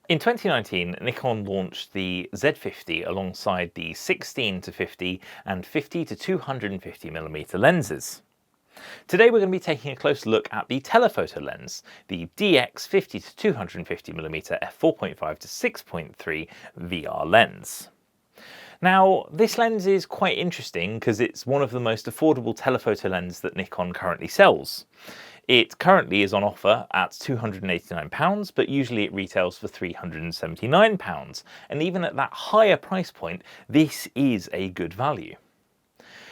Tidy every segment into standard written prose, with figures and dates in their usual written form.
In 2019, Nikon launched the Z50 alongside the 16 to 50 and 50 to 250mm lenses. Today we're going to be taking a closer look at the telephoto lens, the DX 50 to 250mm f4.5 to 6.3 VR lens. Now, this lens is quite interesting because it's one of the most affordable telephoto lenses that Nikon currently sells. It currently is on offer at £289, but usually it retails for £379. And even at that higher price point, this is a good value.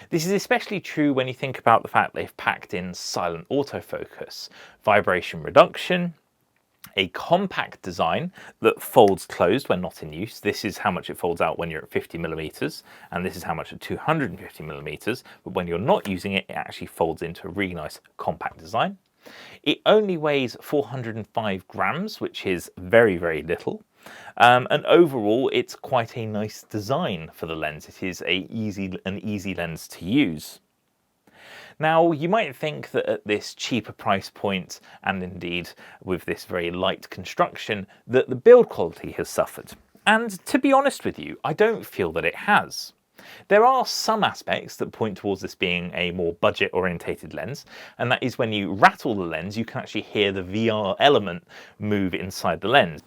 This is especially true when you think about the fact they've packed in silent autofocus, vibration reduction, a compact design that folds closed when not in use. This is how much it folds out when you're at 50mm, and this is how much at 250mm, but when you're not using it, it actually folds into a really nice compact design. It only weighs 405 grams, which is very, very little. And overall, it's quite a nice design for the lens. It is an easy lens to use. Now, you might think that at this cheaper price point, and indeed with this very light construction, that the build quality has suffered. And to be honest with you, I don't feel that it has. There are some aspects that point towards this being a more budget-orientated lens, and that is when you rattle the lens, you can actually hear the VR element move inside the lens.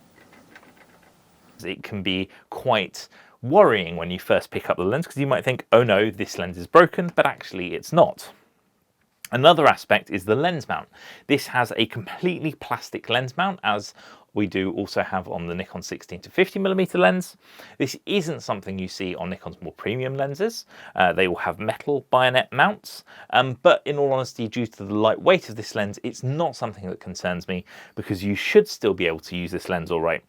It can be quite worrying when you first pick up the lens because you might think, oh no, this lens is broken, but actually it's not. Another aspect is the lens mount. This has a completely plastic lens mount, as we do also have on the Nikon 16 to 50mm lens. This isn't something you see on Nikon's more premium lenses. They will have metal bayonet mounts, but in all honesty, due to the light weight of this lens, it's not something that concerns me because you should still be able to use this lens all right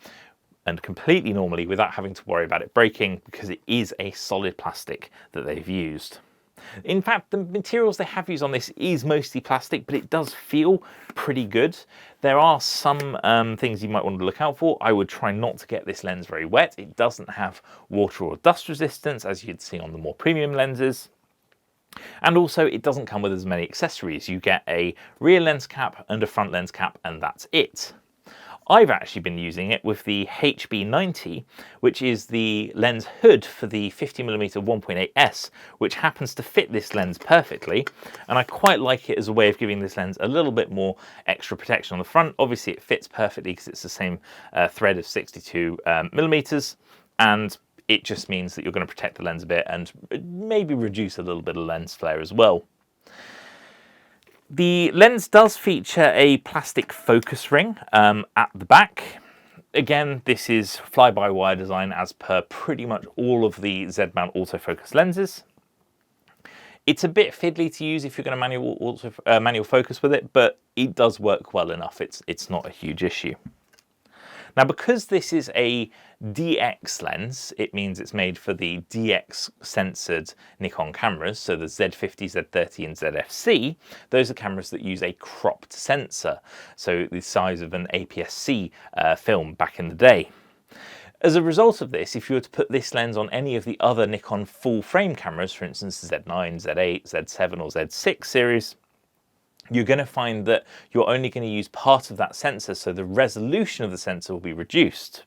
and completely normally without having to worry about it breaking because it is a solid plastic that they've used. In fact, the materials they have used on this is mostly plastic, but it does feel pretty good. There are some things you might want to look out for. I would try not to get this lens very wet. It doesn't have water or dust resistance, as you'd see on the more premium lenses. And also, it doesn't come with as many accessories. You get a rear lens cap and a front lens cap, and that's it. I've actually been using it with the HB90, which is the lens hood for the 50mm 1.8s, which happens to fit this lens perfectly. And I quite like it as a way of giving this lens a little bit more extra protection on the front. Obviously, it fits perfectly because it's the same thread of 62mm, and it just means that you're going to protect the lens a bit and maybe reduce a little bit of lens flare as well. The lens does feature a plastic focus ring at the back. Again, this is fly-by-wire design as per pretty much all of the Z-mount autofocus lenses. It's a bit fiddly to use if you're going to manual focus with it, but it does work well enough. It's not a huge issue. Now, because this is a DX lens, it means it's made for the DX censored Nikon cameras. So the Z50, Z30 and ZFC, those are cameras that use a cropped sensor. So the size of an APS-C film back in the day. As a result of this, if you were to put this lens on any of the other Nikon full frame cameras, for instance, the Z9, Z8, Z7 or Z6 series, you're going to find that you're only going to use part of that sensor, so the resolution of the sensor will be reduced.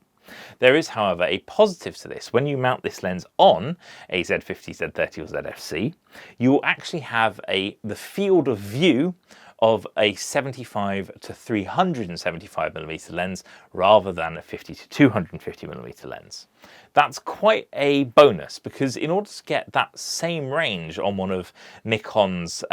There is, however, a positive to this. When you mount this lens on a Z50, Z30 or ZFC, you will actually have the field of view of a 75 to 375mm lens rather than a 50 to 250mm lens. That's quite a bonus because in order to get that same range on one of Nikon's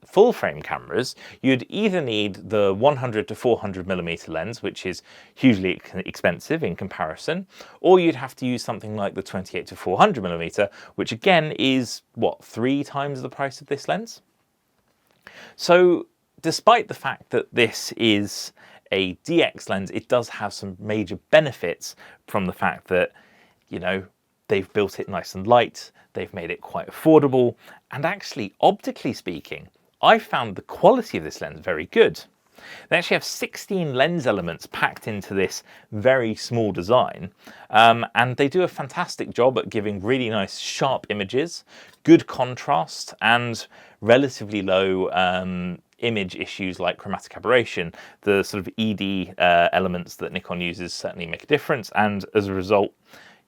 full frame cameras, you'd either need the 100 to 400mm lens, which is hugely expensive in comparison, or you'd have to use something like the 28 to 400mm, which again is, what, 3 times the price of this lens? So despite the fact that this is a DX lens, it does have some major benefits from the fact that, you know, they've built it nice and light, they've made it quite affordable, and actually, optically speaking, I found the quality of this lens very good. They actually have 16 lens elements packed into this very small design, and they do a fantastic job at giving really nice sharp images, good contrast, and relatively low image issues like chromatic aberration, the sort of ED elements that Nikon uses certainly make a difference, and as a result,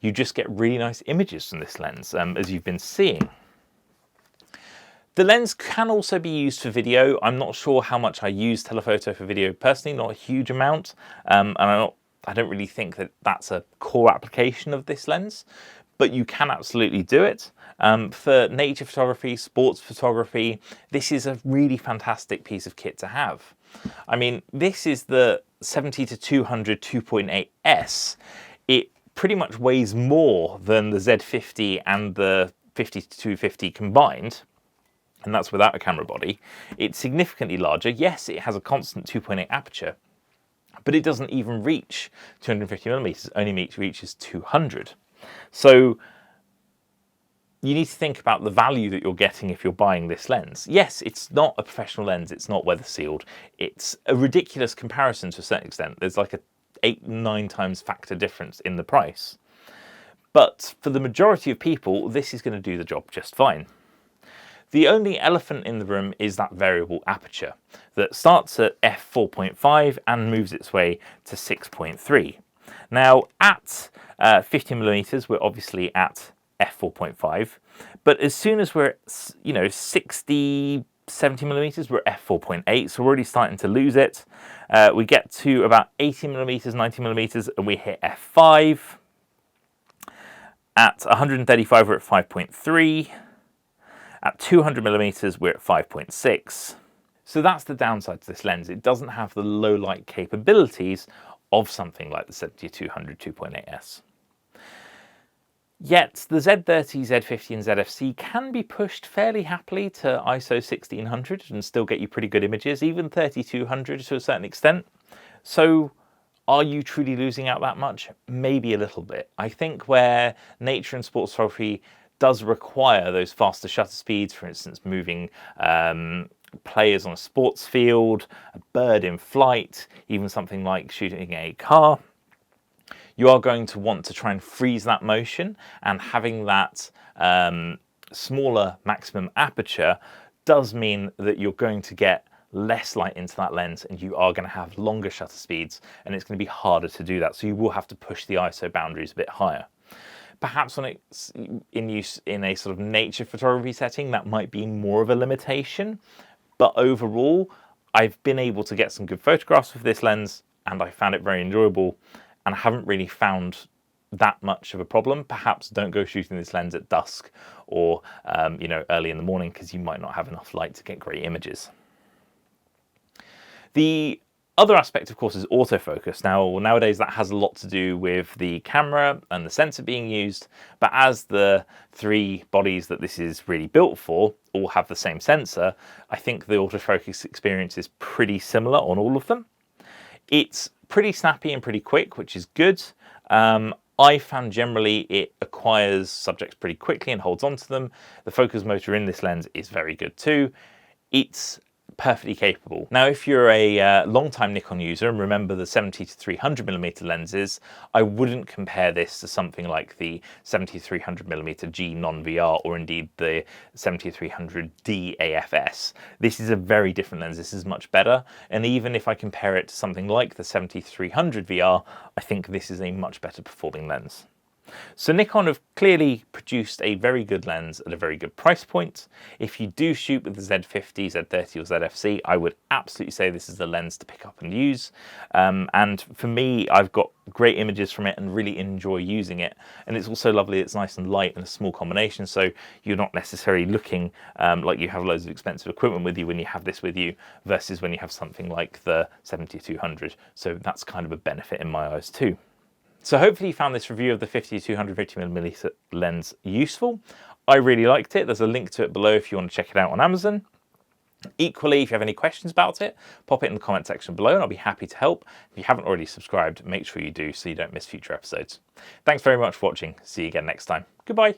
you just get really nice images from this lens, as you've been seeing. The lens can also be used for video. I'm not sure how much I use telephoto for video personally, not a huge amount, and I don't really think that that's a core application of this lens, but you can absolutely do it. For nature photography, sports photography, this is a really fantastic piece of kit to have. I mean, this is the 70-200 2.8S. It pretty much weighs more than the Z50 and the 50-250 combined, and that's without a camera body. It's significantly larger. Yes, it has a constant 2.8 aperture, but it doesn't even reach 250mm, only reaches 200. So you need to think about the value that you're getting if you're buying this lens. Yes, it's not a professional lens, it's not weather sealed. It's a ridiculous comparison to a certain extent. There's like a 8-9 times factor difference in the price. But for the majority of people, this is going to do the job just fine. The only elephant in the room is that variable aperture that starts at f4.5 and moves its way to 6.3. Now at 50mm, we're obviously at f4.5, but as soon as we're at 60, 70mm, we're at f4.8, so we're already starting to lose it. We get to about 80mm, 90mm, and we hit f5. At 135, we're at 5.3. At 200mm, we're at 5.6. So that's the downside to this lens. It doesn't have the low light capabilities of something like the 70-200 2.8S. Yet the Z30, Z50 and ZFC can be pushed fairly happily to ISO 1600 and still get you pretty good images, even 3200 to a certain extent. So are you truly losing out that much? Maybe a little bit. I think where nature and sports photography does require those faster shutter speeds, for instance, moving players on a sports field, a bird in flight, even something like shooting a car, you are going to want to try and freeze that motion, and having that smaller maximum aperture does mean that you're going to get less light into that lens and you are going to have longer shutter speeds, and it's going to be harder to do that. So you will have to push the ISO boundaries a bit higher. Perhaps when it's in use in a sort of nature photography setting, that might be more of a limitation. But overall, I've been able to get some good photographs with this lens, and I found it very enjoyable, and I haven't really found that much of a problem. Perhaps don't go shooting this lens at dusk or early in the morning, because you might not have enough light to get great images. The other aspect, of course, is autofocus. Now, nowadays that has a lot to do with the camera and the sensor being used, but as the three bodies that this is really built for all have the same sensor, I think the autofocus experience is pretty similar on all of them. It's pretty snappy and pretty quick, which is good. I found generally it acquires subjects pretty quickly and holds on to them. The focus motor in this lens is very good too. It's perfectly capable. Now, if you're a long-time Nikon user and remember the 70-300mm lenses, I wouldn't compare this to something like the 70-300mm G non-VR or indeed the 70-300D AFS. This is a very different lens. This is much better. And even if I compare it to something like the 70-300 VR, I think this is a much better performing lens. So Nikon have clearly produced a very good lens at a very good price point. If you do shoot with the Z50, Z30 or ZFC, I would absolutely say this is the lens to pick up and use. And for me, I've got great images from it and really enjoy using it. And it's also lovely, it's nice and light and a small combination, so you're not necessarily looking like you have loads of expensive equipment with you when you have this with you, versus when you have something like the 70-200. So that's kind of a benefit in my eyes too. So hopefully you found this review of the 50-250mm lens useful. I really liked it. There's a link to it below if you want to check it out on Amazon. Equally, if you have any questions about it, pop it in the comment section below and I'll be happy to help. If you haven't already subscribed, make sure you do so you don't miss future episodes. Thanks very much for watching. See you again next time. Goodbye.